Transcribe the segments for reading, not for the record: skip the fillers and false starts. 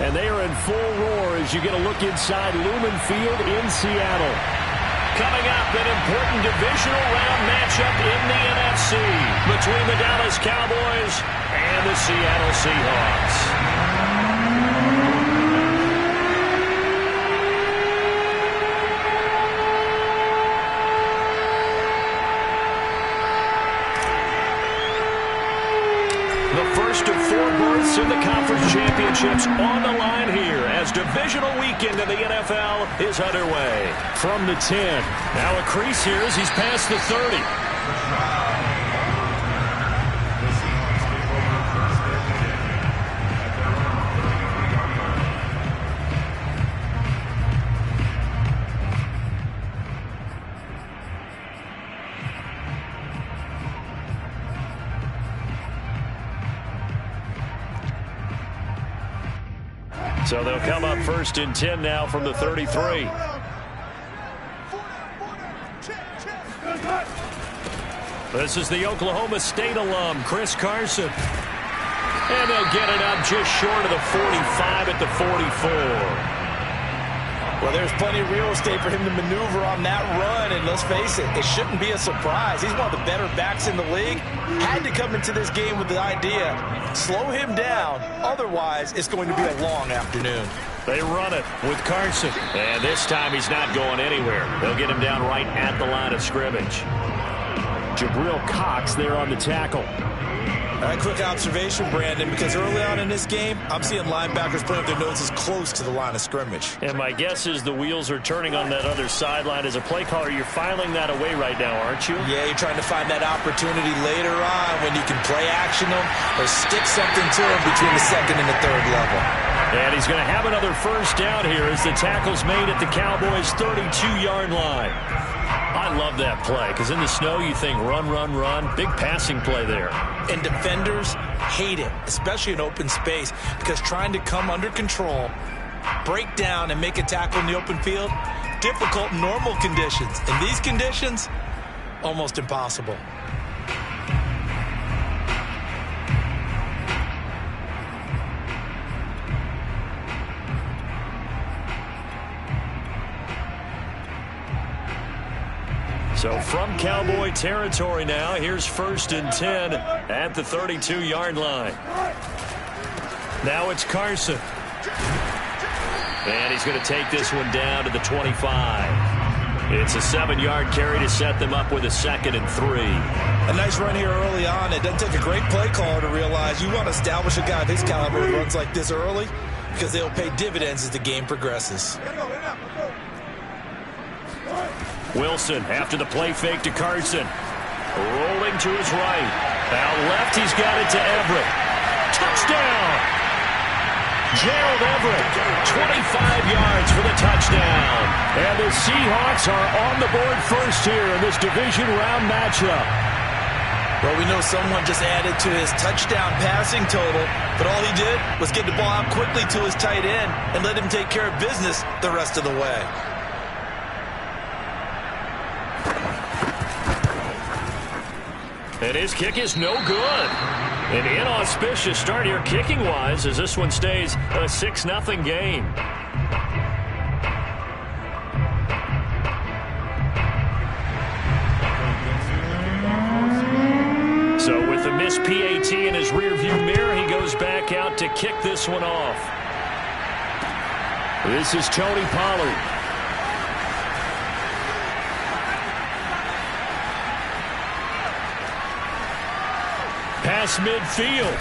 And they are in full roar as you get a look inside Lumen Field in Seattle. Coming up, an important divisional round matchup in the NFC between the Dallas Cowboys and the Seattle Seahawks. The first of 4 berths in the conference championships on the line here as divisional weekend in the NFL is underway. From the 10, now a crease here as he's past the 30. So they'll come up first and 10 now from the 33. This is the Oklahoma State alum, Chris Carson. And they'll get it up just short of the 45 at the 44. Well, there's plenty of real estate for him to maneuver on that run, and let's face it, it shouldn't be a surprise. He's one of the better backs in the league. Had to come into this game with the idea, slow him down, otherwise it's going to be a long afternoon. They run it with Carson, and this time he's not going anywhere. They'll get him down right at the line of scrimmage. Jabril Cox there on the tackle. A quick observation, Brandon, because early on in this game, I'm seeing linebackers putting their noses close to the line of scrimmage. And my guess is the wheels are turning on that other sideline. As a play caller, you're filing that away right now, aren't you? Yeah, you're trying to find that opportunity later on when you can play action them or stick something to them between the second and the third level. And he's going to have another first down here as the tackle's made at the Cowboys' 32-yard line. I love that play because in the snow you think run, run, run. Big passing play there. And defenders hate it, especially in open space, because trying to come under control, break down, and make a tackle in the open field, difficult in normal conditions. In these conditions, almost impossible. So from Cowboy territory now, here's first and 10 at the 32-yard line. Now it's Carson. And he's going to take this one down to the 25. It's a 7-yard carry to set them up with a 2nd and 3. A nice run here early on. It doesn't take a great play caller to realize you want to establish a guy of his caliber who runs like this early because they'll pay dividends as the game progresses. Wilson after the play fake to Carson. Rolling to his right. Out left, he's got it to Everett. Touchdown! Gerald Everett, 25 yards for the touchdown. And the Seahawks are on the board first here in this division round matchup. Well, we know someone just added to his touchdown passing total, but all he did was get the ball out quickly to his tight end and let him take care of business the rest of the way. And his kick is no good. An inauspicious start here kicking-wise as this one stays a 6-0 game. So with the missed PAT in his rearview mirror, he goes back out to kick this one off. This is Tony Pollard. Pass midfield.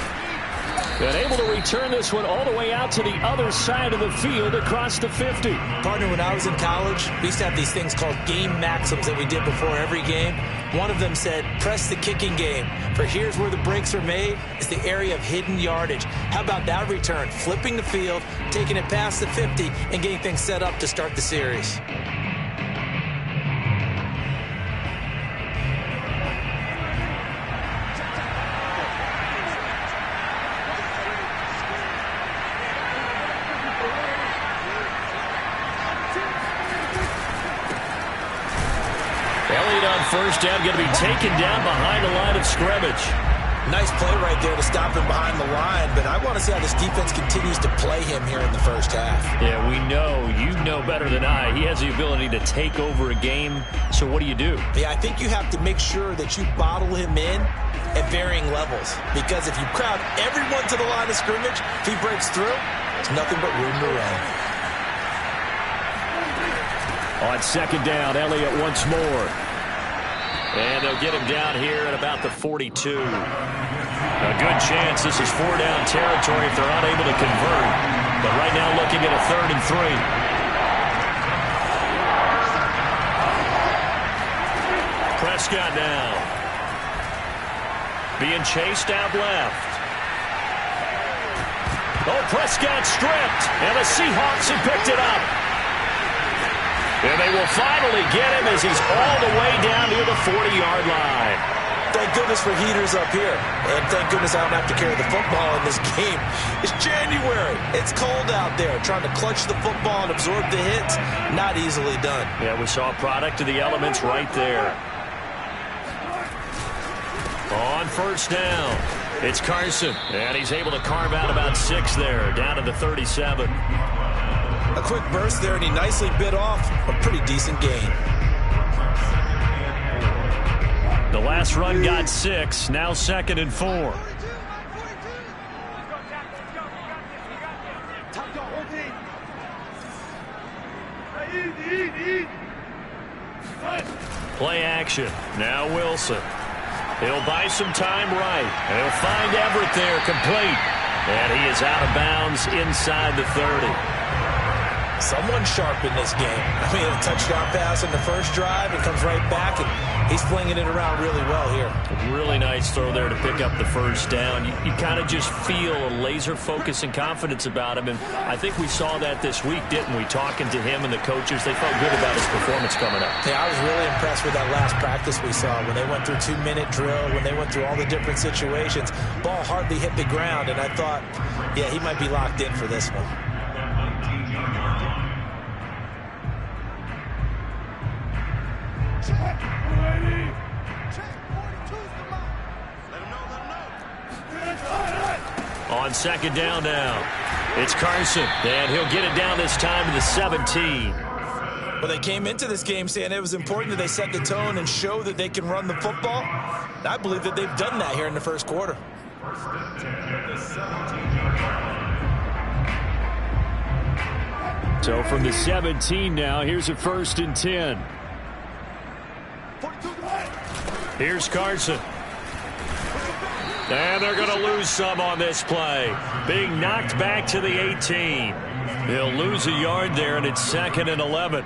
And able to return this one all the way out to the other side of the field across the 50. Partner, when I was in college, we used to have these things called game maxims that we did before every game. One of them said, press the kicking game. For here's where the breaks are made. It's the area of hidden yardage. How about that return? Flipping the field, taking it past the 50, and getting things set up to start the series. Elliott on first down, going to be taken down behind the line of scrimmage. Nice play right there to stop him behind the line, but I want to see how this defense continues to play him here in the first half. Yeah, we know. You know better than I. He has the ability to take over a game, so what do you do? Yeah, I think you have to make sure that you bottle him in at varying levels, because if you crowd everyone to the line of scrimmage, if he breaks through, it's nothing but room to run. On second down, Elliott once more. And they'll get him down here at about the 42. A good chance this is 4-down territory if they're unable to convert. But right now looking at a 3rd and 3. Prescott now. Being chased out left. Oh, Prescott stripped. And the Seahawks have picked it up. And they will finally get him as he's all the way down near the 40-yard line. Thank goodness for heaters up here. And thank goodness I don't have to carry the football in this game. It's January. It's cold out there. Trying to clutch the football and absorb the hits, not easily done. Yeah, we saw a product of the elements right there. On first down, it's Carson. And he's able to carve out about 6 there, down to the 37. A quick burst there, and he nicely bit off a pretty decent gain. The last run got 6, now 2nd and 4. Play action. Now Wilson. He'll buy some time right. And he'll find Everett there, complete. And he is out of bounds inside the 30. Someone sharp in this game. I mean, a touchdown pass in the first drive and comes right back, and he's flinging it around really well here. Really nice throw there to pick up the first down. You kind of just feel a laser focus and confidence about him, and I think we saw that this week, didn't we? Talking to him and the coaches, they felt good about his performance coming up. Yeah, I was really impressed with that last practice we saw when they went through 2-minute drill, when they went through all the different situations. Ball hardly hit the ground, and I thought, yeah, he might be locked in for this one. On second down now, it's Carson, and he'll get it down this time to the 17. Well, they came into this game saying it was important that they set the tone and show that they can run the football. I believe that they've done that here in the first quarter. So from the 17 now, here's a 1st and 10. Here's Carson. And they're going to lose some on this play. Being knocked back to the 18. He'll lose a yard there, and it's 2nd and 11.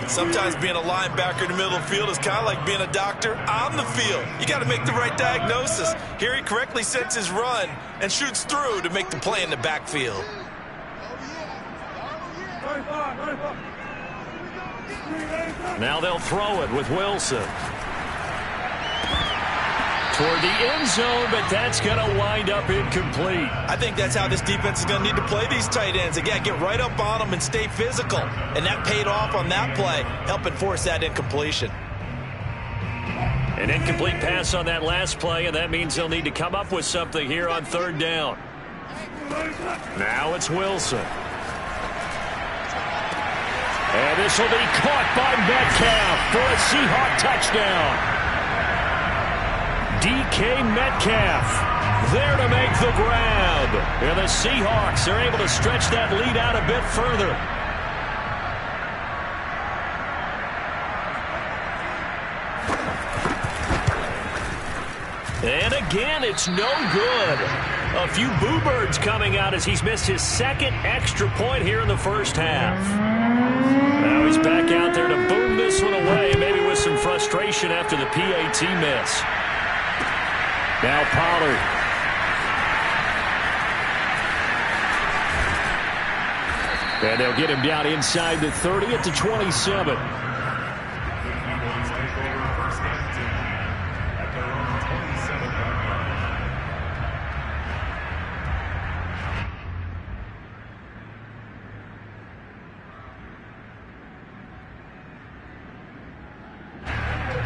Sometimes being a linebacker in the middle of the field is kind of like being a doctor on the field. You got to make the right diagnosis. Here he correctly sets his run and shoots through to make the play in the backfield. Now they'll throw it with Wilson. Toward the end zone, but that's going to wind up incomplete. I think that's how this defense is going to need to play these tight ends. They got to get right up on them and stay physical. And that paid off on that play, helping force that incompletion. An incomplete pass on that last play, and that means they'll need to come up with something here on 3rd down. Now it's Wilson. And this will be caught by Metcalf for a Seahawk touchdown. DK Metcalf there to make the grab. And the Seahawks are able to stretch that lead out a bit further. And again, it's no good. A few boo birds coming out as he's missed his 2nd extra point here in the first half. Now he's back out there to boom this one away, maybe with some frustration after the PAT miss. Now Pollard. And they'll get him down inside the 30 at the 27.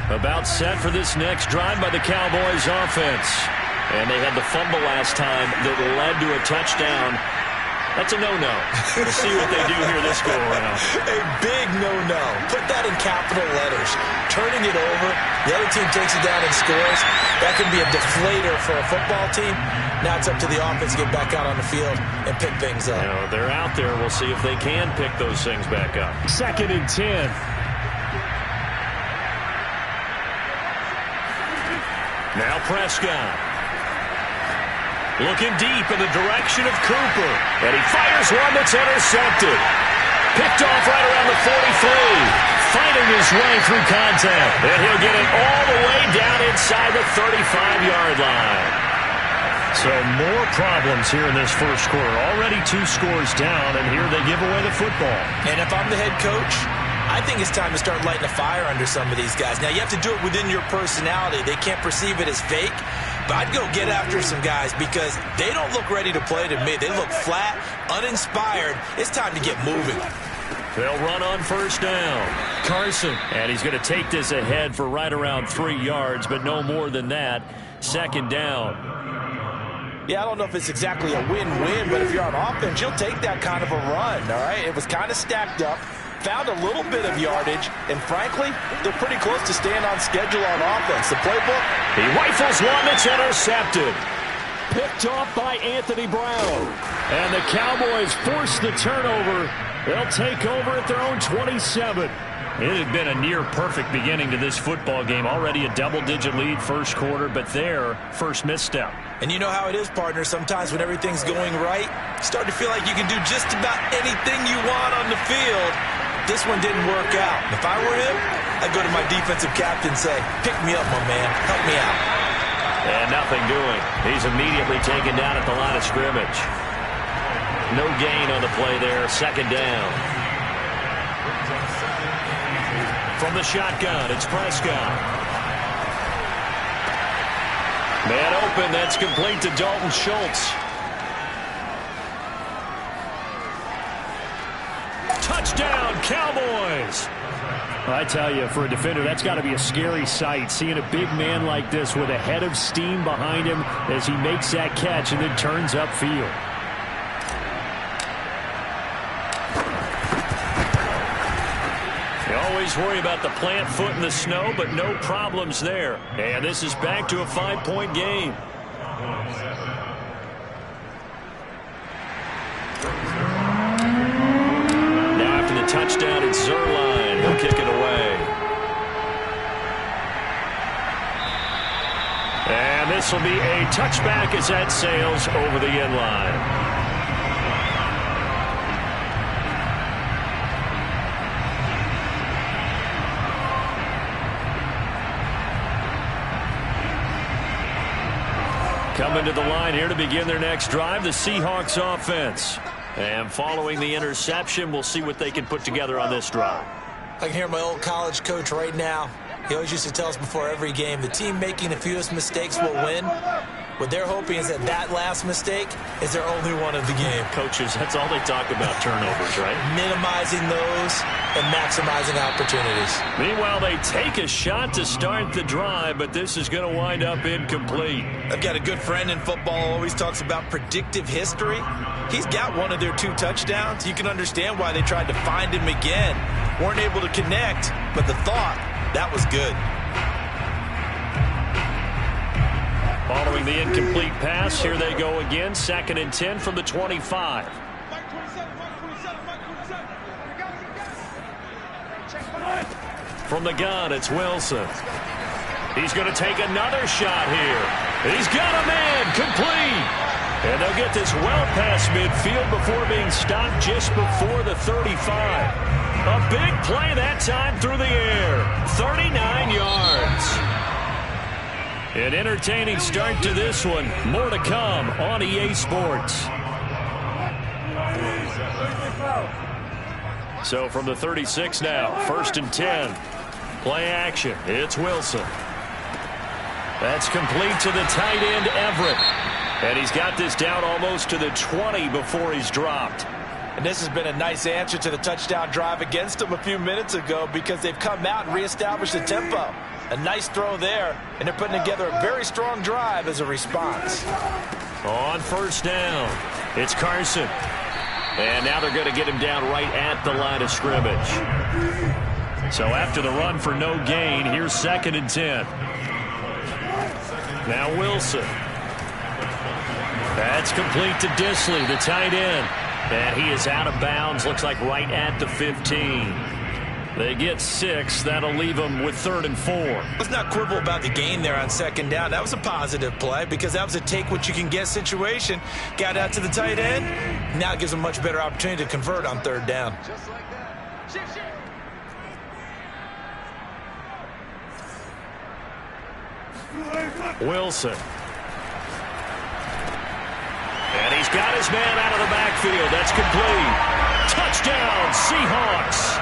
About set for this next drive by the Cowboys offense. And they had the fumble last time that led to a touchdown. That's a no-no. We'll see what they do here this go-around. A big no-no. Put that in capital letters. Turning it over, the other team takes it down and scores. That can be a deflator for a football team. Now it's up to the offense to get back out on the field and pick things up. You know, they're out there. We'll see if they can pick those things back up. 2nd and 10. Now Prescott. Looking deep in the direction of Cooper. And he fires one that's intercepted. Picked off right around the 43. Fighting his way through contact. And he'll get it all the way down inside the 35-yard line. So more problems here in this first quarter. Already 2 scores down, and here they give away the football. And if I'm the head coach, I think it's time to start lighting a fire under some of these guys. Now, you have to do it within your personality. They can't perceive it as fake. But I'd go get after some guys because they don't look ready to play to me. They look flat, uninspired. It's time to get moving. They'll run on first down. Carson. And he's going to take this ahead for right around 3 yards, but no more than that. 2nd down. Yeah, I don't know if it's exactly a win-win, but if you're on offense, you'll take that kind of a run, all right? It was kind of stacked up. Found a little bit of yardage, and frankly, they're pretty close to staying on schedule on offense. The playbook. He rifles one that's intercepted. Picked off by Anthony Brown. And the Cowboys force the turnover. They'll take over at their own 27. It had been a near-perfect beginning to this football game. Already a double-digit lead first quarter, but their first misstep. And you know how it is, partner. Sometimes when everything's going right, you start to feel like you can do just about anything you want on the field. This one didn't work out. If I were him, I'd go to my defensive captain and say, pick me up, my man. Help me out. And nothing doing. He's immediately taken down at the line of scrimmage. No gain on the play there. 2nd down. From the shotgun, it's Prescott. Man open, that's complete to Dalton Schultz. Touchdown, Cowboys! I tell you, for a defender, that's got to be a scary sight, seeing a big man like this with a head of steam behind him as he makes that catch and then turns upfield. You always worry about the plant foot in the snow, but no problems there. And this is back to a 5-point game. Now after the touchdown, it's Zuerlein. He'll kick it away. And this will be a touchback as that sails over the end line. Coming to the line here to begin their next drive, the Seahawks offense. And following the interception, we'll see what they can put together on this drive. I can hear my old college coach right now. He always used to tell us before every game, the team making the fewest mistakes will win. What they're hoping is that that last mistake is their only one of the game. Coaches, that's all they talk about, turnovers, right? Minimizing those and maximizing opportunities. Meanwhile, they take a shot to start the drive, but this is going to wind up incomplete. I've got a good friend in football who always talks about predictive history. He's got one of their 2 touchdowns. You can understand why they tried to find him again. Weren't able to connect, but the thought, that was good. Following the incomplete pass, here they go again. 2nd and 10 from the 25. From the gun, it's Wilson. He's going to take another shot here. He's got a man, complete. And they'll get this well past midfield before being stopped just before the 35. A big play that time through the air. 39 yards. An entertaining start to this one. More to come on EA Sports. So from the 36 now, 1st and 10. Play action. It's Wilson. That's complete to the tight end, Everett. And he's got this down almost to the 20 before he's dropped. And this has been a nice answer to the touchdown drive against them a few minutes ago because they've come out and reestablished the tempo. A nice throw there, and they're putting together a very strong drive as a response. On first down, it's Carson. And now they're going to get him down right at the line of scrimmage. So after the run for no gain, here's 2nd and 10. Now Wilson. That's complete to Dissly, the tight end. And he is out of bounds, looks like right at the 15. They get 6. That'll leave them with 3rd and 4. Let's not quibble about the gain there on 2nd down. That was a positive play because that was a take-what-you-can-get situation. Got out to the tight end. Now it gives them a much better opportunity to convert on 3rd down. Just like that. Shift. Wilson. And he's got his man out of the backfield. That's complete. Touchdown, Seahawks.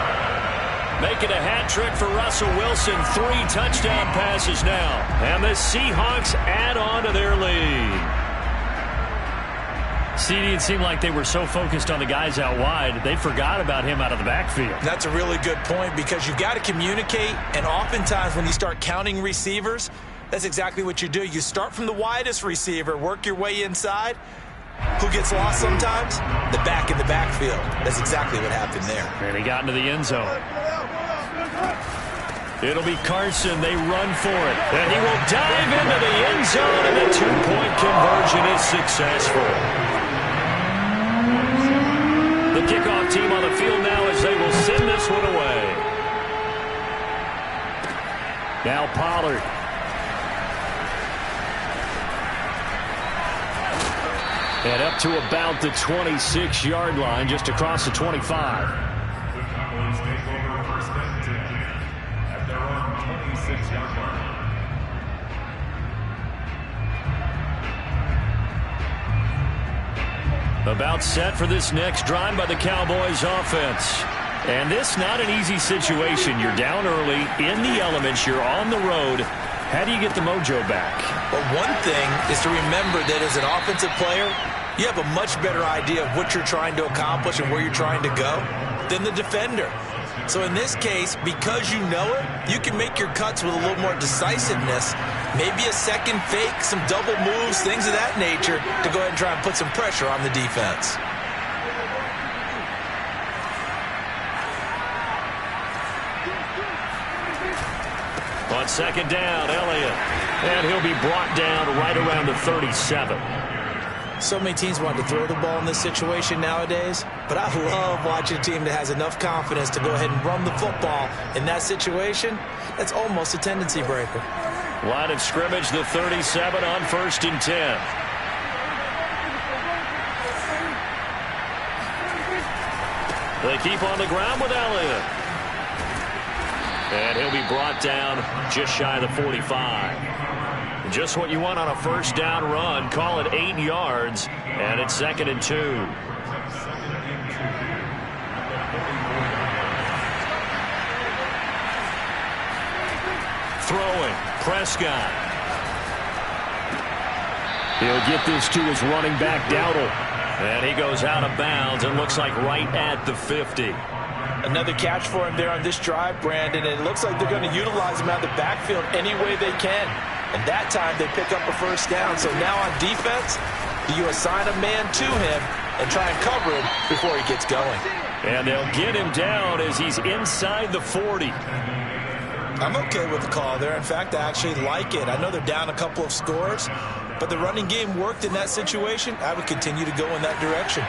Making a hat trick for Russell Wilson. 3 touchdown passes now. And the Seahawks add on to their lead. CD, it seemed like they were so focused on the guys out wide, they forgot about him out of the backfield. That's a really good point because you've got to communicate, and oftentimes when you start counting receivers, that's exactly what you do. You start from the widest receiver, work your way inside. Who gets lost sometimes? The back in the backfield. That's exactly what happened there. And he got into the end zone. It'll be Carson. They run for it. And he will dive into the end zone, and the 2-point conversion is successful. The kickoff team on the field now as they will send this one away. Now Pollard. And up to about the 26-yard line, just across the 25. About set for this next drive by the Cowboys offense. And this not an easy situation. You're down early, in the elements, you're on the road. How do you get the mojo back? Well, one thing is to remember that as an offensive player, you have a much better idea of what you're trying to accomplish and where you're trying to go than the defender. So in this case, because you know it, you can make your cuts with a little more decisiveness, maybe a second fake, some double moves, things of that nature, to go ahead and try and put some pressure on the defense. On 2nd down, Elliott. And he'll be brought down right around the 37. So many teams want to throw the ball in this situation nowadays, but I love watching a team that has enough confidence to go ahead and run the football in that situation. That's almost a tendency breaker. Line of scrimmage, the 37 on 1st and 10. They keep on the ground with Elliott. And he'll be brought down just shy of the 45. Just what you want on a first down run. Call it 8 yards, and it's 2nd and 2. Throwing, Prescott. He'll get this to his running back, Dowdle. And he goes out of bounds and looks like right at the 50. Another catch for him there on this drive, Brandon. And it looks like they're going to utilize him out of the backfield any way they can. And that time they pick up a first down. So now on defense, do you assign a man to him and try and cover him before he gets going? And they'll get him down as he's inside the 40. I'm okay with the call there. In fact, I actually like it. I know they're down a couple of scores, but the running game worked in that situation. I would continue to go in that direction.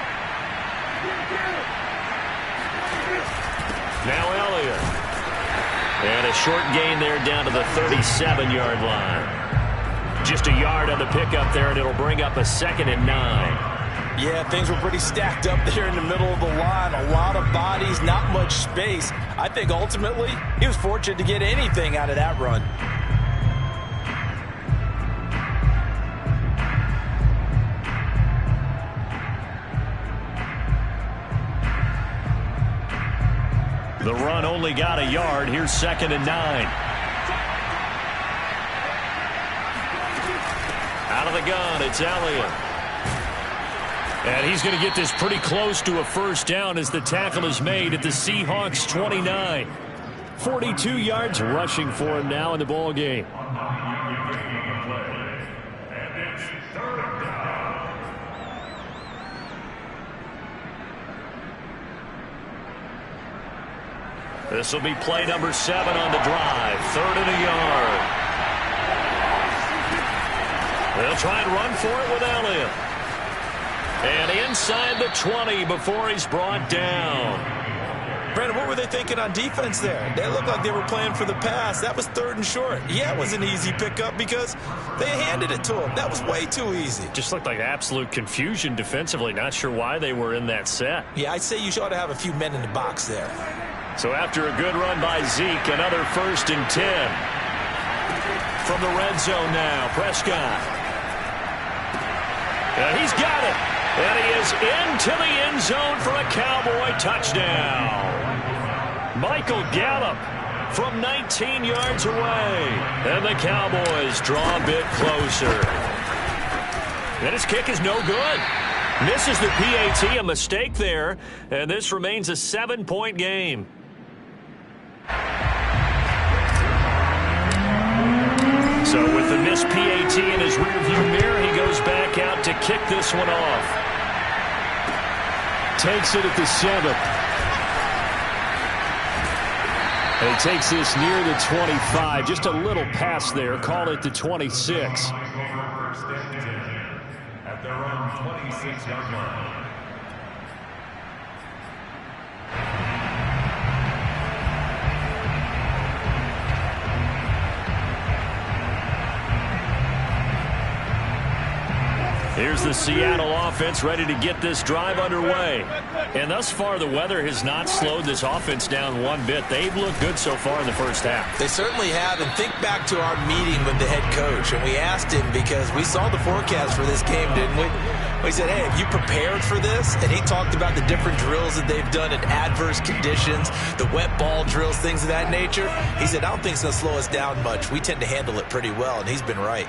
Now Elliott. And a short gain there down to the 37-yard line. Just a yard on the pickup there, and it'll bring up a 2nd and 9. Yeah, things were pretty stacked up there in the middle of the line. A lot of bodies, not much space. I think ultimately he was fortunate to get anything out of that run. The run only got a yard. Here's 2nd and 9. Out of the gun, it's Elliott. And he's going to get this pretty close to a first down as the tackle is made at the Seahawks 29. 42 yards rushing for him now in the ball game. This will be play number 7 on the drive. 3rd and a yard. They'll try and run for it with Elliott. And inside the 20 before he's brought down. Brandon, what were they thinking on defense there? They looked like they were playing for the pass. That was 3rd and short. Yeah, it was an easy pickup because they handed it to him. That was way too easy. Just looked like absolute confusion defensively. Not sure why they were in that set. Yeah, I'd say you ought to have a few men in the box there. So after a good run by Zeke, another 1st and 10. From the red zone now, Prescott. And he's got it. And he is into the end zone for a Cowboy touchdown. Michael Gallup from 19 yards away. And the Cowboys draw a bit closer. And his kick is no good. Misses the PAT, a mistake there. And this remains a 7-point game. So with the missed PAT in his rearview mirror, he goes back out to kick this one off. Takes it at the 7. And he takes this near the 25. Just a little pass there. Call it the 26. At their own 26-yard line. Here's the Seattle offense ready to get this drive underway. And thus far, the weather has not slowed this offense down one bit. They've looked good so far in the first half. They certainly have. And think back to our meeting with the head coach. And we asked him because we saw the forecast for this game, didn't we? We said, hey, have you prepared for this? And he talked about the different drills that they've done in adverse conditions, the wet ball drills, things of that nature. He said, I don't think it's going to slow us down much. We tend to handle it pretty well. And he's been right.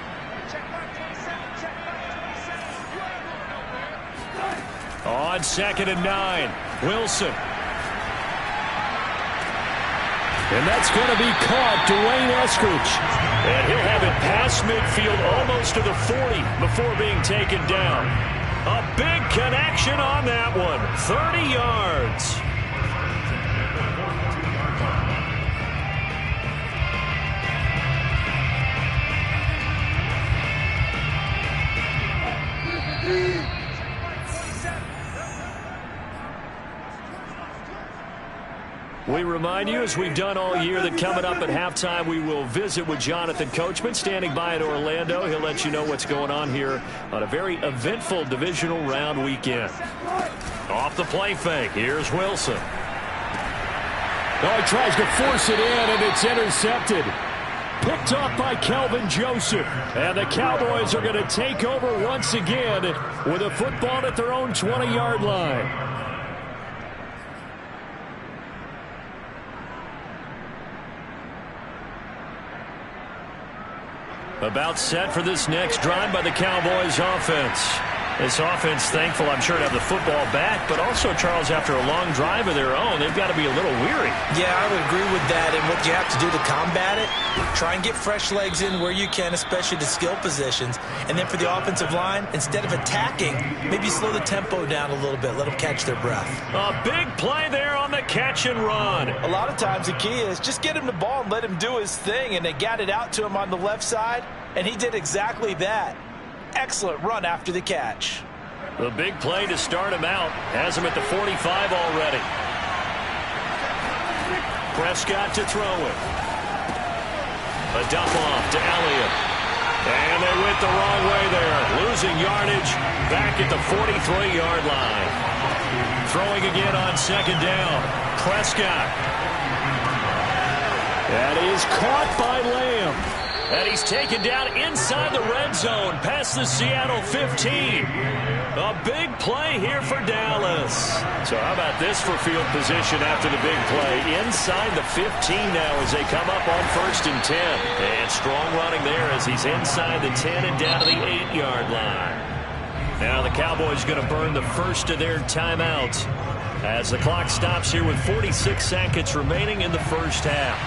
On 2nd and 9, Wilson. And that's going to be caught, Dwayne Eskridge. And he'll have it past midfield almost to the 40 before being taken down. A big connection on that one. 30 yards. We remind you, as we've done all year, that coming up at halftime, we will visit with Jonathan Coachman, standing by in Orlando. He'll let you know what's going on here on a very eventful divisional round weekend. Off the play fake, here's Wilson. Oh, he tries to force it in, and it's intercepted. Picked off by Kelvin Joseph. And the Cowboys are going to take over once again with a football at their own 20-yard line. About set for this next drive by the Cowboys offense. This offense, thankful, I'm sure, to have the football back, but also, Charles, after a long drive of their own, they've got to be a little weary. Yeah, I would agree with that. And what you have to do to combat it, try and get fresh legs in where you can, especially the skill positions. And then for the offensive line, instead of attacking, maybe slow the tempo down a little bit. Let them catch their breath. A big play there on the catch and run. A lot of times the key is just get him the ball and let him do his thing. And they got it out to him on the left side, and he did exactly that. Excellent run after the catch. The big play to start him out has him at the 45 already. Prescott to throw it. A dump off to Elliott. And they went the wrong way there. Losing yardage back at the 43-yard line. Throwing again on 2nd down. Prescott. That is caught by Lamb. And he's taken down inside the red zone past the Seattle 15. A big play here for Dallas. So how about this for field position after the big play? Inside the 15 now as they come up on 1st and 10. And strong running there as he's inside the 10 and down to the 8-yard line. Now the Cowboys going to burn the first of their timeouts. as the clock stops here with 46 seconds remaining in the first half.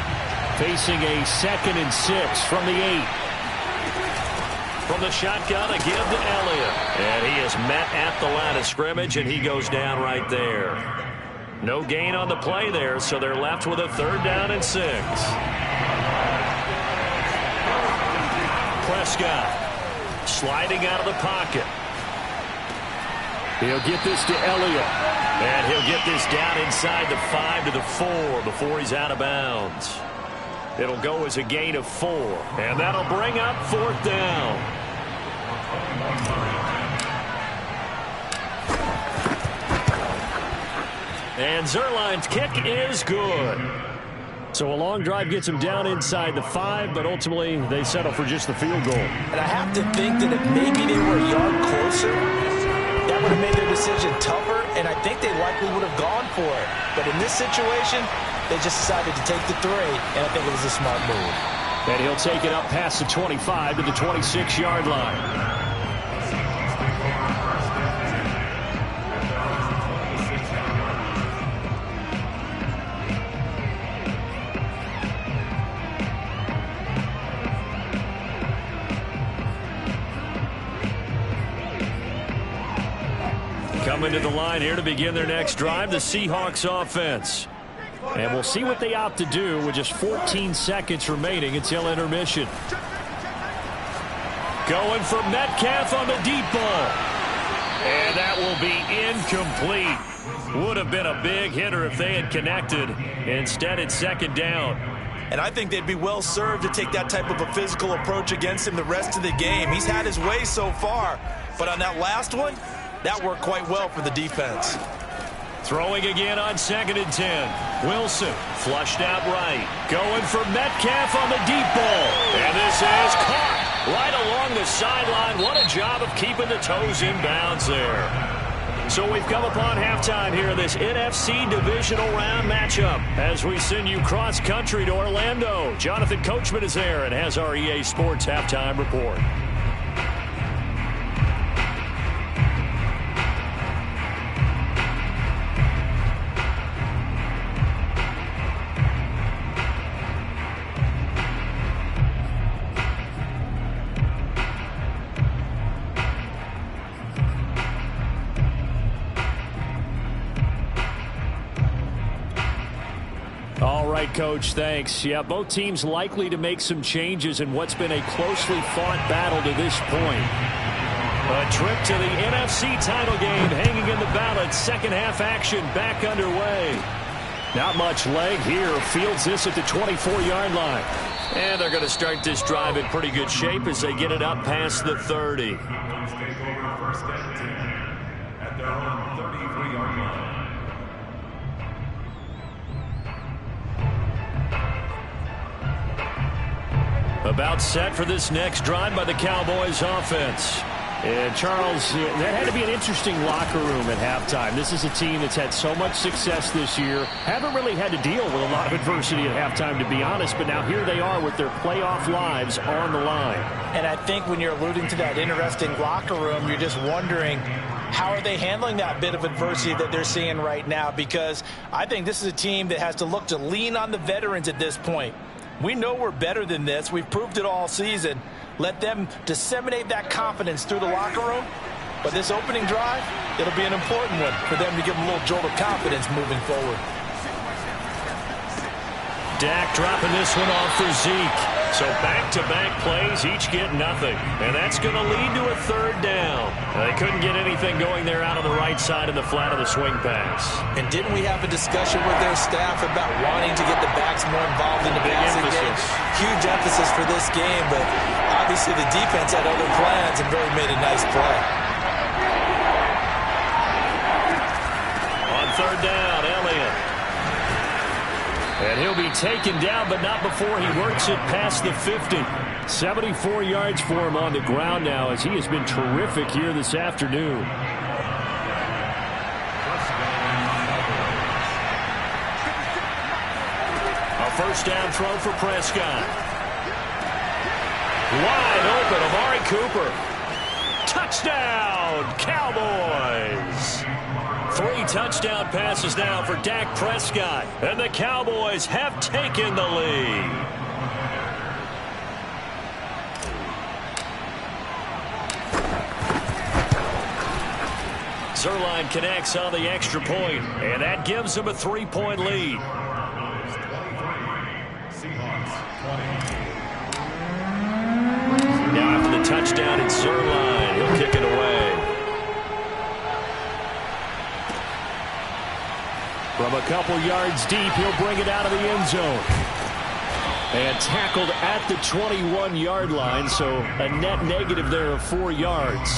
Facing a 2nd and 6 from the 8. From the shotgun, a give to Elliott. And he is met at the line of scrimmage, and he goes down right there. No gain on the play there, so they're left with a 3rd down and 6. Prescott sliding out of the pocket. He'll get this to Elliott. And he'll get this down inside the 5 to the 4 before he's out of bounds. It'll go as a gain of 4. And that'll bring up 4th down. And Zuerlein's kick is good. So a long drive gets him down inside the 5, but ultimately they settle for just the field goal. And I have to think that if maybe they were a yard closer, that would have made their decision tougher, and I think they likely would have gone for it. But in this situation, they just decided to take the 3, and I think it was a smart move. And he'll take it up past the 25 to the 26-yard line. Coming to the line here to begin their next drive, the Seahawks offense. And we'll see what they opt to do with just 14 seconds remaining until intermission. Going for Metcalf on the deep ball. And that will be incomplete. Would have been a big hitter if they had connected. Instead, it's 2nd down. And I think they'd be well served to take that type of a physical approach against him the rest of the game. He's had his way so far, but on that last one, that worked quite well for the defense. Throwing again on 2nd and 10. Wilson flushed out right. Going for Metcalf on the deep ball. And this is caught right along the sideline. What a job of keeping the toes in bounds there. So we've come upon halftime here in this NFC Divisional Round matchup as we send you cross-country to Orlando. Jonathan Coachman is there and has our EA Sports Halftime Report. Coach, thanks. Yeah, both teams likely to make some changes in what's been a closely fought battle to this point. A trip to the NFC title game hanging in the balance. Second half action back underway. Not much leg here. Fields this at the 24-yard line. And they're going to start this drive in pretty good shape as they get it up past the 30. At their own 33-yard line. About set for this next drive by the Cowboys offense. And Charles, that had to be an interesting locker room at halftime. This is a team that's had so much success this year. Haven't really had to deal with a lot of adversity at halftime, to be honest. But now here they are with their playoff lives on the line. And I think when you're alluding to that interesting locker room, you're just wondering, how are they handling that bit of adversity that they're seeing right now? Because I think this is a team that has to look to lean on the veterans at this point. We know we're better than this. We've proved it all season. Let them disseminate that confidence through the locker room. But this opening drive, it'll be an important one for them to give them a little jolt of confidence moving forward. Dak dropping this one off for Zeke. So back-to-back plays, each get nothing. And that's going to lead to a 3rd down. They couldn't get anything going there out on the right side of the flat of the swing pass. And didn't we have a discussion with their staff about wanting to get the backs more involved in the passing game? Huge emphasis for this game, but obviously the defense had other plans and really made a nice play. On 3rd down, Elliott. And he'll be taken down, but not before he works it past the 50. 74 yards for him on the ground now, as he has been terrific here this afternoon. A 1st down throw for Prescott. Wide open, Amari Cooper. Touchdown, Cowboys. 3 touchdown passes now for Dak Prescott. And the Cowboys have taken the lead. Zuerlein connects on the extra point, and that gives him a 3-point lead. Now after the touchdown, it's Zuerlein. He'll kick it away. From a couple yards deep, he'll bring it out of the end zone. And tackled at the 21-yard line, so a net negative there of 4 yards.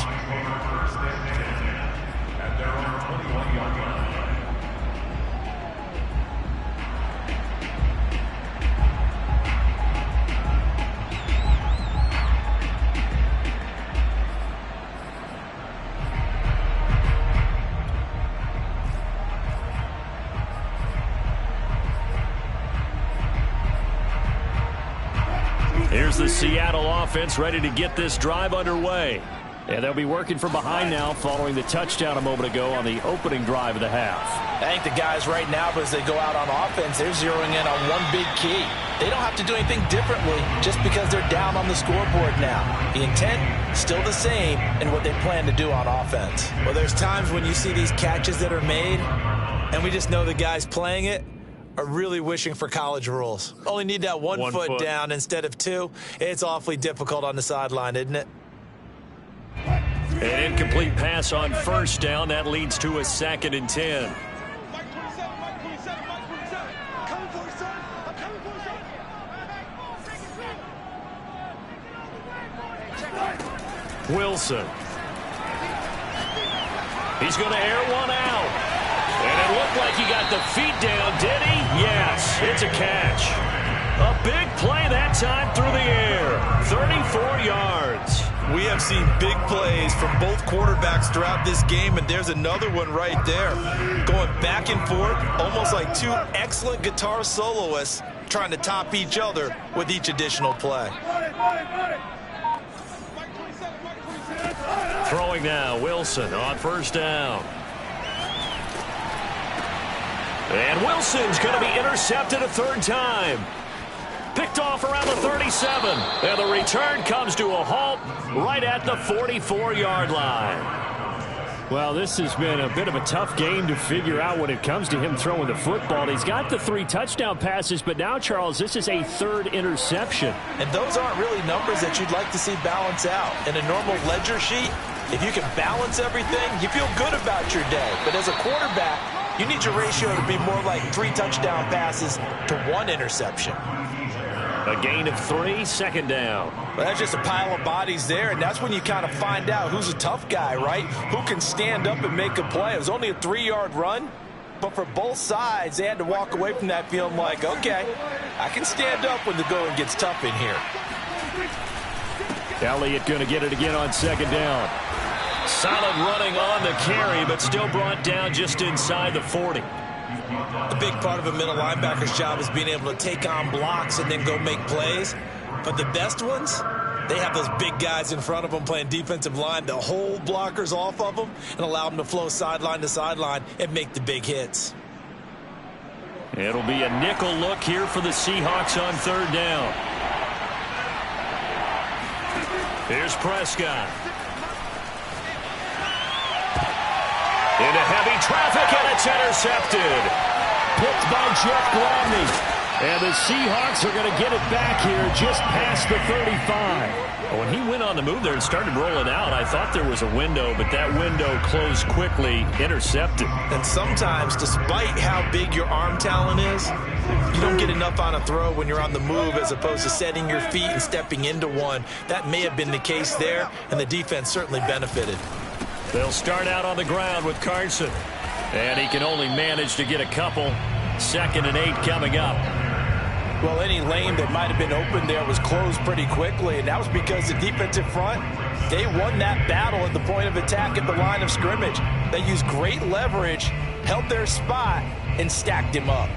Here's the Seattle offense ready to get this drive underway. And they'll be working from behind now following the touchdown a moment ago on the opening drive of the half. I think the guys right now, as they go out on offense, they're zeroing in on one big key. They don't have to do anything differently just because they're down on the scoreboard now. The intent, still the same in what they plan to do on offense. Well, there's times when you see these catches that are made, and we just know the guys playing it are really wishing for college rules. Only need that one foot down instead of two. It's awfully difficult on the sideline, isn't it? An incomplete pass on first down. That leads to a 2nd and 10. Wilson. He's going to air one out. And it looked like he got the feet down, did he? Yes, it's a catch. A big play that time through the air. 34 yards. We have seen big plays from both quarterbacks throughout this game, and there's another one right there. Going back and forth, almost like two excellent guitar soloists trying to top each other with each additional play. Throwing now, Wilson on first down. And Wilson's going to be intercepted a 3rd time. Picked off around the 37. And the return comes to a halt right at the 44-yard line. Well, this has been a bit of a tough game to figure out when it comes to him throwing the football. He's got the 3 touchdown passes, but now, Charles, this is a 3rd interception. And those aren't really numbers that you'd like to see balance out. In a normal ledger sheet, if you can balance everything, you feel good about your day. But as a quarterback, you need your ratio to be more like 3 touchdown passes to 1 interception. A gain of 3, 2nd down. Well, that's just a pile of bodies there, and that's when you kind of find out who's a tough guy, right? Who can stand up and make a play. It was only a 3-yard run, but for both sides, they had to walk away from that feeling like, okay, I can stand up when the going gets tough in here. Elliott going to get it again on 2nd down. Solid running on the carry, but still brought down just inside the 40. A big part of a middle linebacker's job is being able to take on blocks and then go make plays. But the best ones, they have those big guys in front of them playing defensive line to hold blockers off of them and allow them to flow sideline to sideline and make the big hits. It'll be a nickel look here for the Seahawks on 3rd down. Here's Prescott. Into heavy traffic, and it's intercepted. Picked by Jeff Gladney. And the Seahawks are going to get it back here just past the 35. When he went on the move there and started rolling out, I thought there was a window, but that window closed quickly, intercepted. And sometimes, despite how big your arm talent is, you don't get enough on a throw when you're on the move as opposed to setting your feet and stepping into one. That may have been the case there, and the defense certainly benefited. They'll start out on the ground with Carson. And he can only manage to get a couple. 2nd and 8 coming up. Well, any lane that might have been open there was closed pretty quickly, and that was because the defensive front, they won that battle at the point of attack at the line of scrimmage. They used great leverage, held their spot, and stacked him up.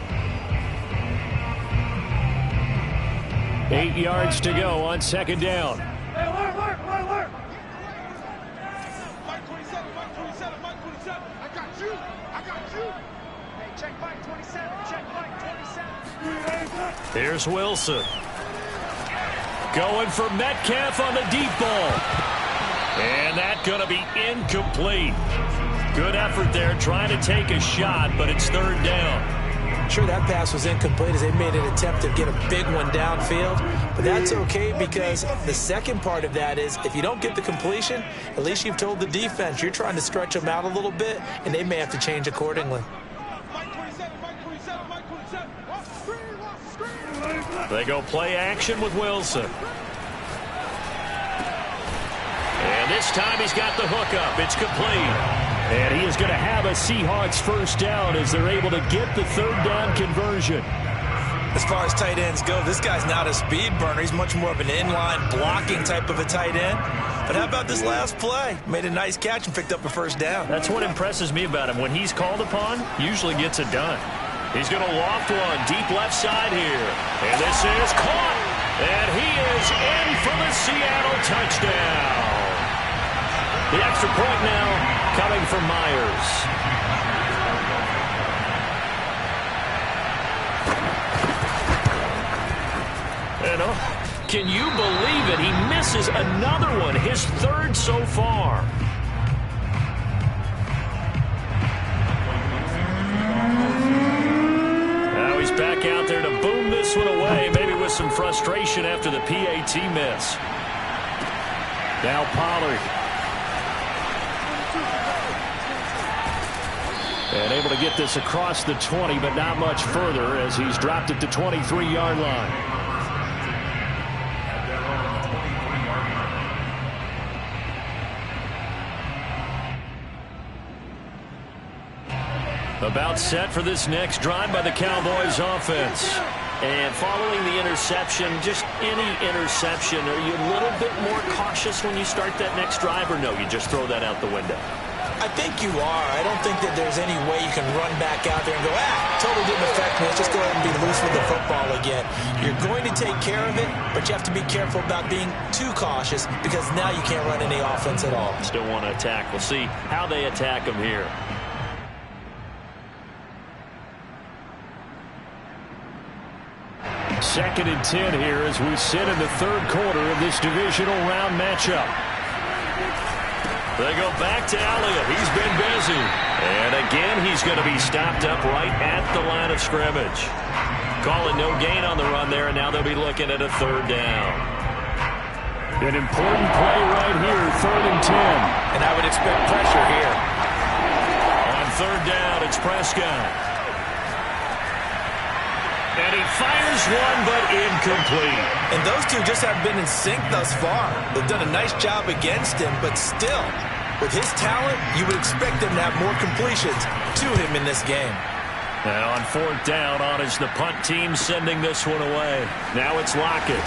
8 yards to go on 2nd down. Mike 27, Mike 27, Mike 27. I got you. Here's Wilson. Going for Metcalf on the deep ball. And that's going to be incomplete. Good effort there trying to take a shot, but it's third down. Sure, that pass was incomplete as they made an attempt to get a big one downfield. But that's okay because the second part of that is if you don't get the completion, at least you've told the defense you're trying to stretch them out a little bit, and they may have to change accordingly. They go play action with Wilson. And this time he's got the hook up. It's complete. And he is going to have a Seahawks first down as they're able to get the third down conversion. As far as tight ends go, this guy's not a speed burner. He's much more of an inline blocking type of a tight end. But how about this last play? Made a nice catch and picked up a first down. That's what impresses me about him. When he's called upon, usually gets it done. He's going to loft one deep left side here. And this is caught. And he is in for the Seattle touchdown. The extra point now coming from Myers. And can you believe it? He misses another one, his third so far. Now he's back out there to boom this one away, maybe with some frustration after the PAT miss. Now Pollard. And able to get this across the 20, but not much further as he's dropped it to 23-yard line. About set for this next drive by the Cowboys offense. And following the interception, just any interception, are you a little bit more cautious when you start that next drive, or no, you just throw that out the window? I think you are. I don't think that there's any way you can run back out there and go, totally didn't affect me. Let's just go ahead and be loose with the football again. You're going to take care of it, but you have to be careful about being too cautious because now you can't run any offense at all. Still want to attack. We'll see how they attack them here. Second and 10 here as we sit in the third quarter of this divisional round matchup. They go back to Elliott. He's been busy. And again, he's going to be stopped up right at the line of scrimmage. Calling no gain on the run there, and now they'll be looking at a third down. An important play right here, third and 10. And I would expect pressure here. On third down, it's Prescott. And he fires one, but incomplete. And those two just have been in sync thus far. They've done a nice job against him, but still, with his talent, you would expect him to have more completions to him in this game. And on fourth down, on is the punt team sending this one away. Now it's Lockett.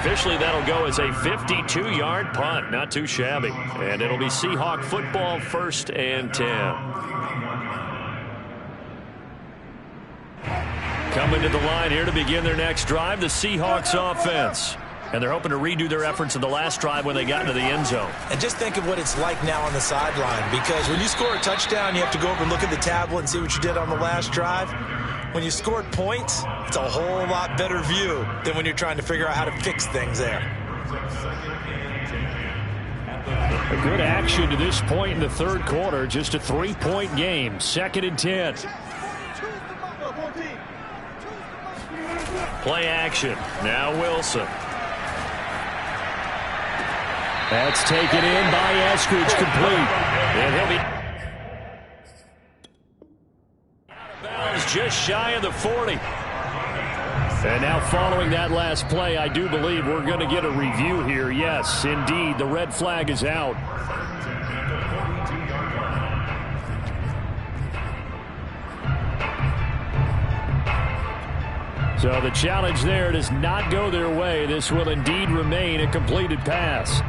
Officially, that'll go as a 52-yard punt. Not too shabby. And it'll be Seahawk football, first and 10. Coming to the line here to begin their next drive, the Seahawks offense. And they're hoping to redo their efforts in the last drive when they got into the end zone. And just think of what it's like now on the sideline, because when you score a touchdown, you have to go over and look at the tablet and see what you did on the last drive. When you scored points, it's a whole lot better view than when you're trying to figure out how to fix things there. A good action to this point in the third quarter. Just a 3-point game. Second and 10. Play action. Now Wilson. That's taken in by Eskridge, complete. And he'll be out of bounds just shy of the 40. And now following that last play, I do believe we're going to get a review here. Yes, indeed, the red flag is out. So the challenge there does not go their way. This will indeed remain a completed pass.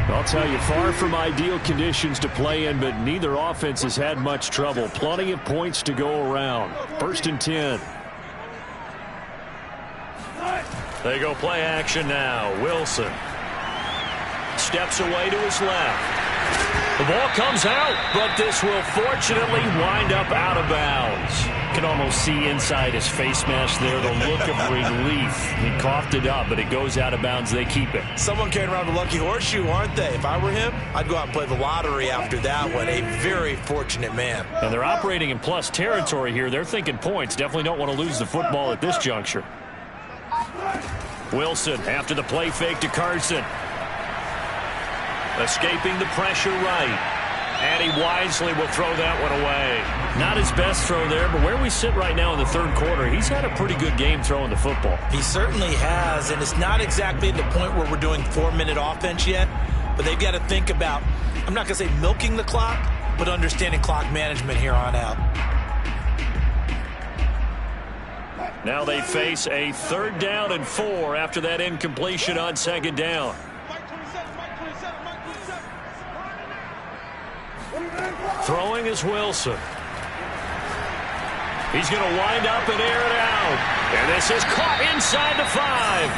I'll tell you, far from ideal conditions to play in, but neither offense has had much trouble. Plenty of points to go around. First and 10. They go play action now. Wilson steps away to his left. The ball comes out, but this will fortunately wind up out of bounds. You can almost see inside his face mask there the look of relief. He coughed it up, but it goes out of bounds. They keep it. Someone carrying around a lucky horseshoe, aren't they? If I were him, I'd go out and play the lottery after that one. A very fortunate man. And they're operating in plus territory here. They're thinking points. Definitely don't want to lose the football at this juncture. Wilson after the play fake to Carson. Escaping the pressure right. And he wisely will throw that one away. Not his best throw there, but where we sit right now in the third quarter, he's had a pretty good game throwing the football. He certainly has, and it's not exactly at the point where we're doing 4-minute offense yet, but they've got to think about, I'm not going to say milking the clock, but understanding clock management here on out. Now they face a 3rd down and 4 after that incompletion on 2nd down. Throwing is Wilson. He's going to wind up and air it out. And this is caught inside the 5.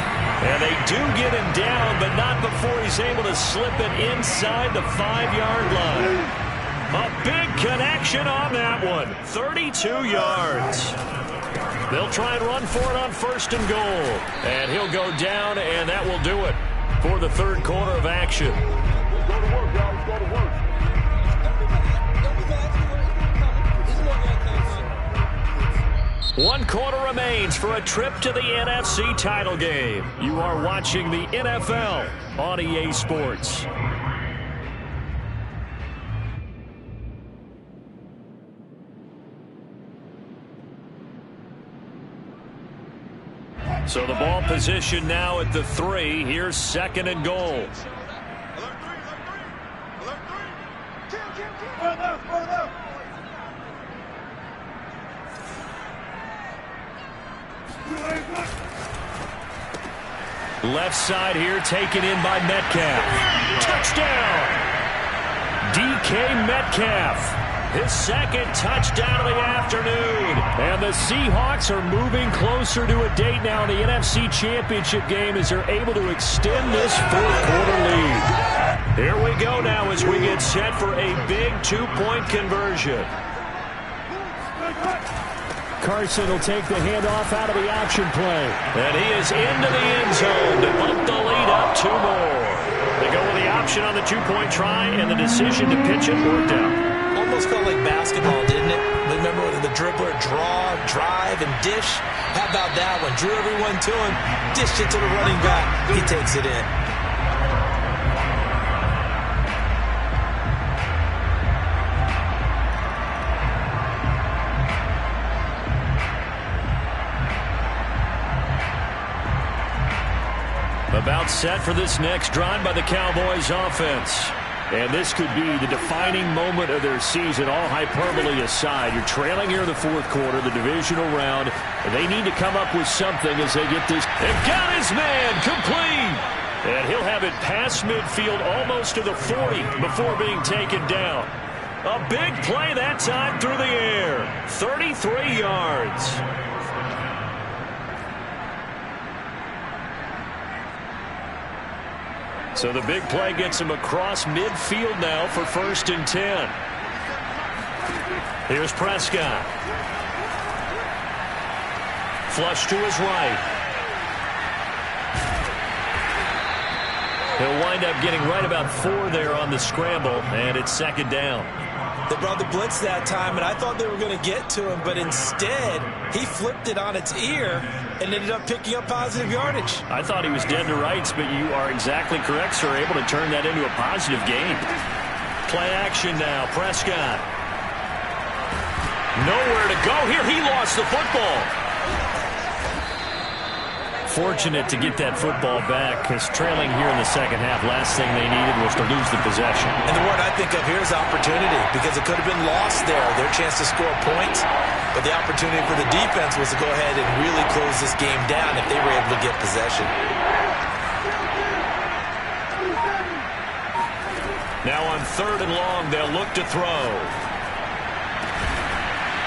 And they do get him down, but not before he's able to slip it inside the 5-yard line. A big connection on that one. 32 yards. They'll try and run for it on 1st and goal. And he'll go down, and that will do it for the third quarter of action. Go to work, guys. Go to work. 1 quarter remains for a trip to the NFC title game. You are watching the NFL on EA Sports. So the ball position now at the 3. Here's 2nd and goal. Left side here taken in by Metcalf. Touchdown! DK Metcalf. His 2nd touchdown of the afternoon. And the Seahawks are moving closer to a date now in the NFC Championship game as they're able to extend this 4th quarter lead. Here we go now as we get set for a big 2-point conversion. Carson will take the handoff out of the option play. And he is into the end zone to bump the lead up 2 more. They go with the option on the 2-point try, and the decision to pitch it worked out. Almost felt like basketball, didn't it? Remember the dribbler, draw, drive, and dish? How about that one? Drew everyone to him, dished it to the running back. He takes it in. About set for this next drive by the Cowboys offense. And this could be the defining moment of their season, all hyperbole aside. You're trailing here in the 4th quarter, the divisional round, and they need to come up with something as they get this. They've got his man complete. And he'll have it past midfield almost to the 40 before being taken down. A big play that time through the air. 33 yards. So the big play gets him across midfield now for 1st and 10. Here's Prescott. Flush to his right. He'll wind up getting right about 4 there on the scramble, and it's 2nd down. They brought the blitz that time, and I thought they were going to get to him, but instead, he flipped it on its ear and ended up picking up positive yardage. I thought he was dead to rights, but you are exactly correct, sir. Able to turn that into a positive gain. Play action now. Prescott. Nowhere to go here. He lost the football. Fortunate to get that football back, because trailing here in the 2nd half, last thing they needed was to lose the possession. And the word I think of here is opportunity, because it could have been lost there, their chance to score points. But the opportunity for the defense was to go ahead and really close this game down if they were able to get possession. Now on 3rd and long, they'll look to throw.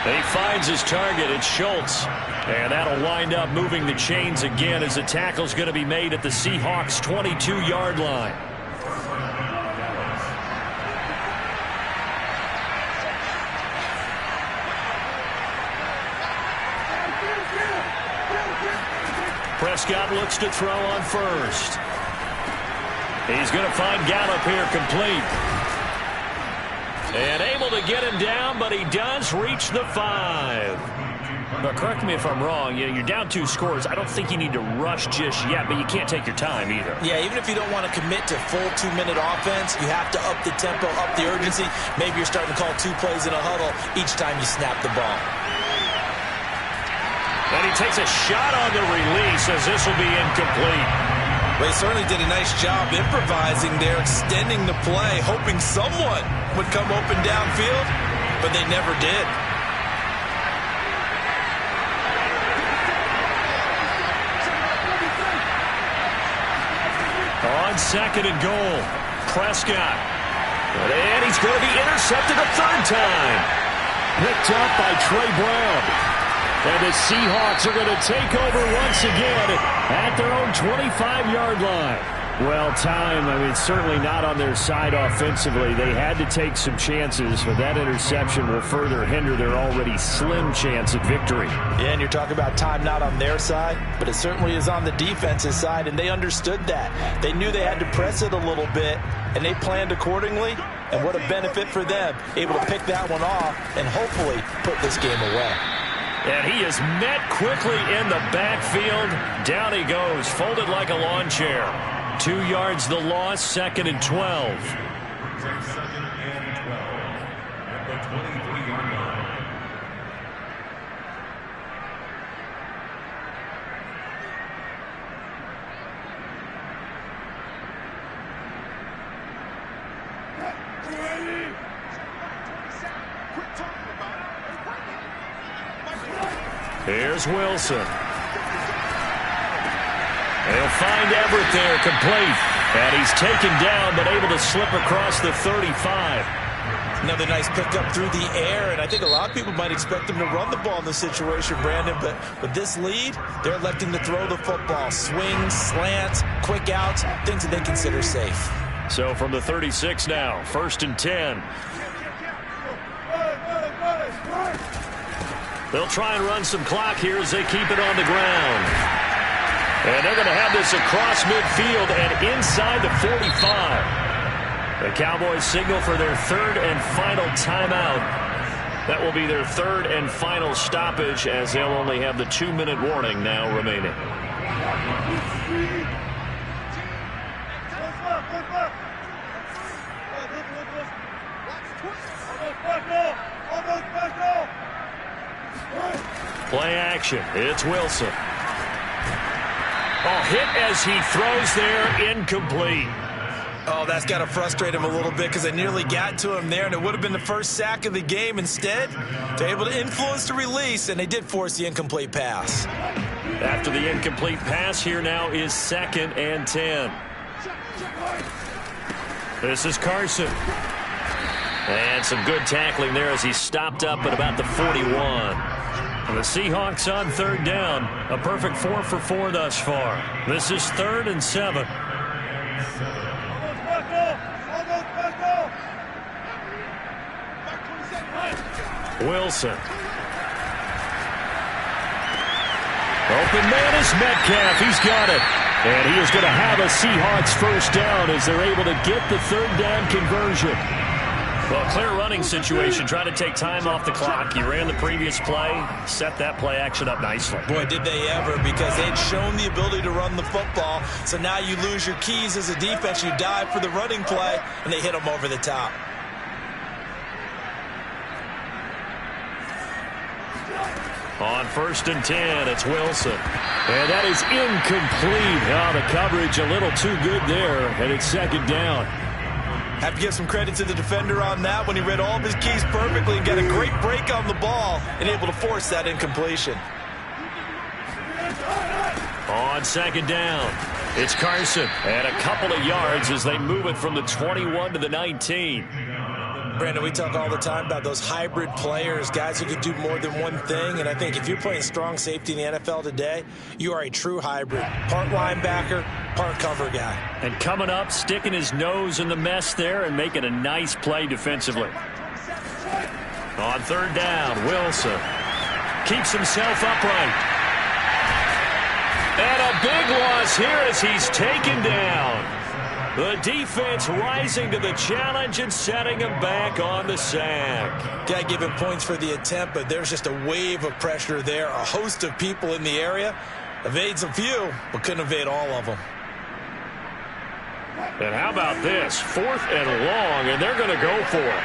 He finds his target. It's Schultz. And that'll wind up moving the chains again as the tackle's going to be made at the Seahawks' 22-yard line. Prescott looks to throw on first. He's going to find Gallup here complete. And able to get him down, but he does reach the 5. But correct me if I'm wrong, you're down 2 scores. I don't think you need to rush just yet, but you can't take your time either. Yeah, even if you don't want to commit to full 2-minute offense, you have to up the tempo, up the urgency. Maybe you're starting to call 2 plays in a huddle each time you snap the ball. And he takes a shot on the release as this will be incomplete. They certainly did a nice job improvising there, extending the play, hoping someone would come open downfield, but they never did. On 2nd and goal, Prescott. And he's going to be intercepted a 3rd time. Picked up by Trey Brown. And the Seahawks are going to take over once again at their own 25-yard line. Well, time, certainly not on their side offensively. They had to take some chances, but that interception will further hinder their already slim chance at victory. Yeah, and you're talking about time not on their side, but it certainly is on the defense's side, and they understood that. They knew they had to press it a little bit, and they planned accordingly, and what a benefit for them, able to pick that one off and hopefully put this game away. And he is met quickly in the backfield. Down he goes, folded like a lawn chair. 2 yards the loss, 2nd and 12. Here's Wilson. They'll find Everett there, complete. And he's taken down, but able to slip across the 35. Another nice pickup through the air, and I think a lot of people might expect him to run the ball in this situation, Brandon, but with this lead, they're electing to throw the football. Swings, slants, quick outs, things that they consider safe. So from the 36 now, 1st and 10. They'll try and run some clock here as they keep it on the ground. And they're going to have this across midfield and inside the 45. The Cowboys signal for their 3rd and final timeout. That will be their 3rd and final stoppage as they'll only have the 2-minute warning now remaining. Play action. It's Wilson. Oh, hit as he throws there, incomplete. Oh, that's got to frustrate him a little bit because they nearly got to him there, and it would have been the first sack of the game. Instead, they're able to influence the release, and they did force the incomplete pass. After the incomplete pass, here now is 2nd and 10. This is Carson. And some good tackling there as he stopped up at about the 41. And the Seahawks on 3rd down. A perfect 4 for 4 thus far. This is 3rd and 7. Wilson. Open man is Metcalf. He's got it. And he is going to have a Seahawks 1st down as they're able to get the 3rd down conversion. Well, clear running situation. Trying to take time off the clock. You ran the previous play, set that play action up nicely. Boy, did they ever, because they'd shown the ability to run the football. So now you lose your keys as a defense. You dive for the running play, and they hit them over the top. On 1st and 10, it's Wilson. And that is incomplete. Oh, the coverage a little too good there, and it's 2nd down. Have to give some credit to the defender on that when he read all of his keys perfectly and got a great break on the ball and able to force that incompletion. On 2nd down, it's Carson. And a couple of yards as they move it from the 21 to the 19. Brandon, we talk all the time about those hybrid players, guys who can do more than one thing. And I think if you're playing strong safety in the NFL today, you are a true hybrid. Part linebacker, part cover guy. And coming up, sticking his nose in the mess there and making a nice play defensively. On 3rd down, Wilson keeps himself upright. And a big loss here as he's taken down. The defense rising to the challenge and setting him back on the sack. Got to give him points for the attempt, but there's just a wave of pressure there. A host of people in the area. Evades a few, but couldn't evade all of them. And how about this? 4th and long, and they're going to go for it.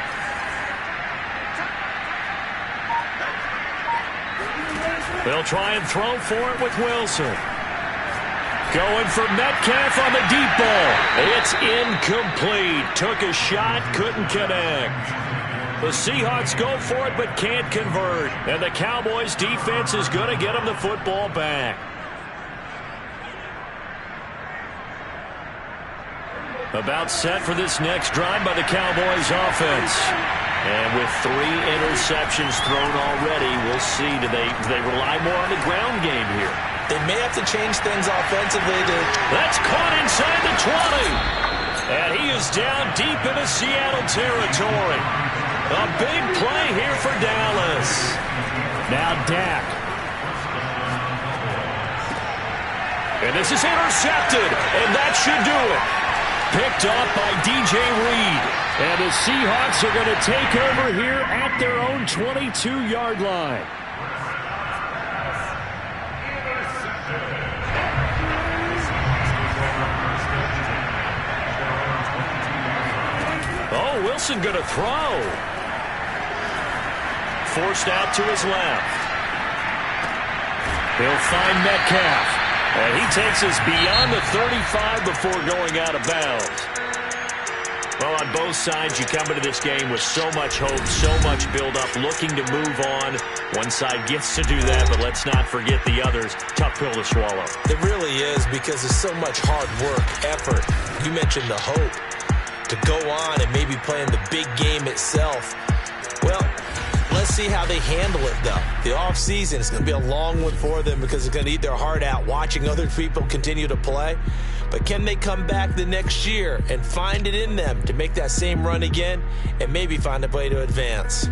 They'll try and throw for it with Wilson. Going for Metcalf on the deep ball. It's incomplete. Took a shot, couldn't connect. The Seahawks go for it but can't convert. And the Cowboys defense is going to get them the football back. About set for this next drive by the Cowboys offense. And with 3 interceptions thrown already, we'll see. Do they rely more on the ground game here? They may have to change things offensively. That's caught inside the 20. And he is down deep into Seattle territory. A big play here for Dallas. Now Dak. And this is intercepted. And that should do it. Picked off by DJ Reed. And the Seahawks are going to take over here at their own 22-yard line. Oh, Wilson going to throw. Forced out to his left. He'll find Metcalf. And he takes us beyond the 35 before going out of bounds. Well, on both sides, you come into this game with so much hope, so much build-up, looking to move on. One side gets to do that, but let's not forget the others. Tough pill to swallow. It really is, because there's so much hard work, effort. You mentioned the hope to go on and maybe play in the big game itself. Well, let's see how they handle it, though. The offseason is going to be a long one for them because they're going to eat their heart out watching other people continue to play. But can they come back the next year and find it in them to make that same run again and maybe find a way to advance?